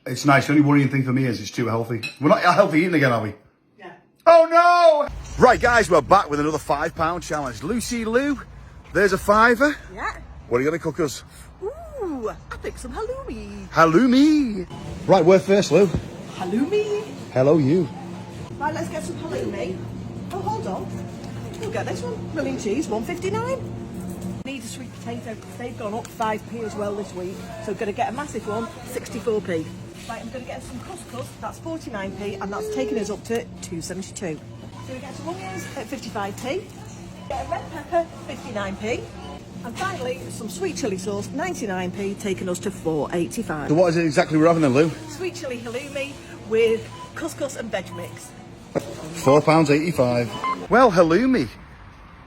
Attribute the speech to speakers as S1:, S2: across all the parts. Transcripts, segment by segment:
S1: It's nice. The only worrying thing for me is it's too healthy. We're not healthy eating again, are we?
S2: Yeah.
S1: Oh no! Right, guys, we're back with another £5 challenge. Lucy Lou, there's a fiver.
S2: Yeah.
S1: What are you going to cook us?
S2: Ooh, I think some halloumi.
S1: Halloumi. Right, where first, Lou?
S2: Halloumi.
S1: Hello, you.
S2: Right, let's get some halloumi. Oh, hold on. We'll get this one. Million cheese, $1.59. Need a sweet potato because they've gone up 5p as well this week. So I'm going to get a massive one, 64p. Right, I'm going to get some couscous, that's 49p, and that's taking us up to 2.72. So we get some onions at 55p, get a red pepper, 59p, and finally some sweet chilli sauce, 99p, taking us to 4.85.
S1: So what is it exactly we're having then, Lou?
S2: Sweet chilli halloumi with couscous and veg mix.
S1: £4.85. Well, halloumi.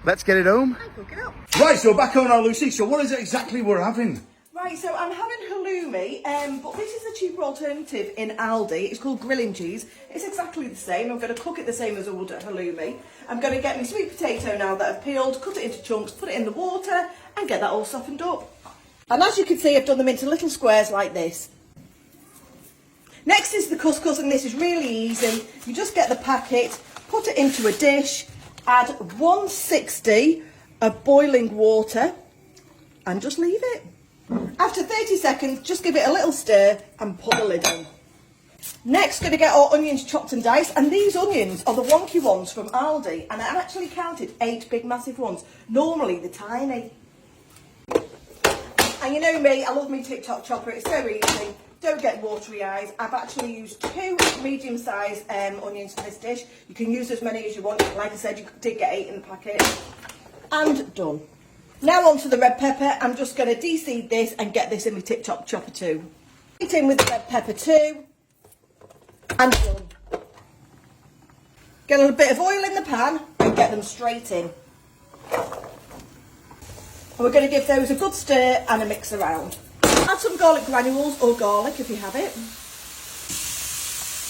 S1: Let's get it home.
S2: And cook it up.
S1: Right, so back on now, Lucy. So what is it exactly we're having?
S2: Right, so I'm having halloumi, but this is a cheaper alternative in Aldi. It's called grilling cheese. It's exactly the same. I'm going to cook it the same as I would at halloumi. I'm going to get my sweet potato now that I've peeled, cut it into chunks, put it in the water, and get that all softened up. And as you can see, I've done them into little squares like this. Next is the couscous, and this is really easy. You just get the packet, put it into a dish, add 160 of boiling water, and just leave it. After 30 seconds, just give it a little stir and put the lid on. Next, going to get our onions chopped and diced, and these onions are the wonky ones from Aldi, and I actually counted 8 big massive ones. Normally they're tiny. And you know me, I love my TikTok chopper, it's so easy. Don't get watery eyes. I've actually used 2 medium-sized onions for this dish. You can use as many as you want. Like I said, you did get 8 in the packet. And done. Now on to the red pepper. I'm just going to de-seed this and get this in my TikTok chopper too. Put it in with the red pepper too. And done. Get a little bit of oil in the pan and get them straight in. And we're going to give those a good stir and a mix around. Add some garlic granules or garlic if you have it.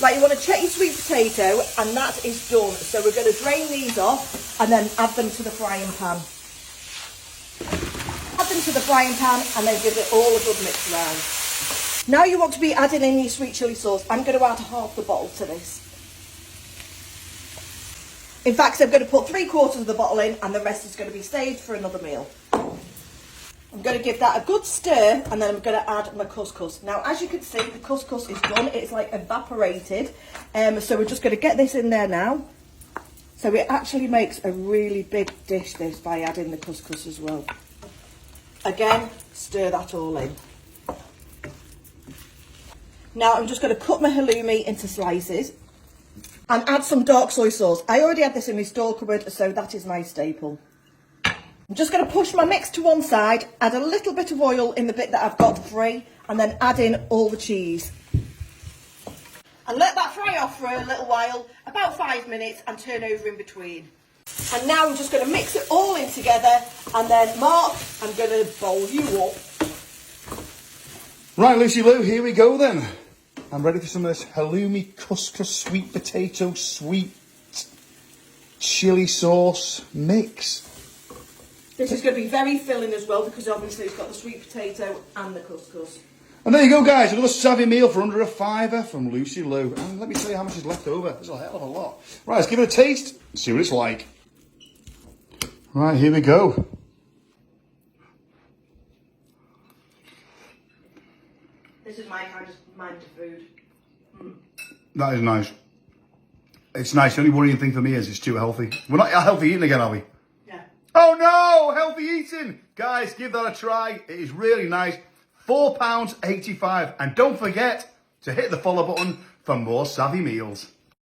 S2: Right, you want to check your sweet potato, and that is done. So we're going to drain these off and then add them to the frying pan. Add them to the frying pan and then give it all a good mix around. Now you want to be adding in your sweet chilli sauce. I'm going to add half the bottle to this. In fact, I'm going to put 3/4 of the bottle in, and the rest is going to be saved for another meal. I'm going to give that a good stir, and then I'm going to add my couscous. Now, as you can see, the couscous is done. It's like evaporated. So we're just going to get this in there now. So it actually makes a really big dish, this, by adding the couscous as well. Again, stir that all in. Now, I'm just going to cut my halloumi into slices and add some dark soy sauce. I already had this in my store cupboard, so that is my staple. I'm just going to push my mix to one side, add a little bit of oil in the bit that I've got free, and then add in all the cheese. And let that fry off for a little while, about 5 minutes, and turn over in between. And now I'm just going to mix it all in together, and then Mark, I'm going to bowl you up.
S1: Right, Lucy Lou, here we go then. I'm ready for some of this halloumi couscous sweet potato sweet chili sauce mix.
S2: This is going to be very filling as well, because obviously it's got the sweet potato and the couscous.
S1: And there you go, guys, another savvy meal for under a £5 from Lucy Lou. And let me tell you how much is left over. There's a hell of a lot. Right, let's give it a taste and see what it's like. Right, here we go.
S2: This is my kind of food.
S1: That is nice. It's nice. The only worrying thing for me is it's too healthy. We're not healthy eating again, are we?
S2: Yeah.
S1: Oh no! Healthy eating! Guys, give that a try. It is really nice. £4.85. And don't forget to hit the follow button for more savvy meals.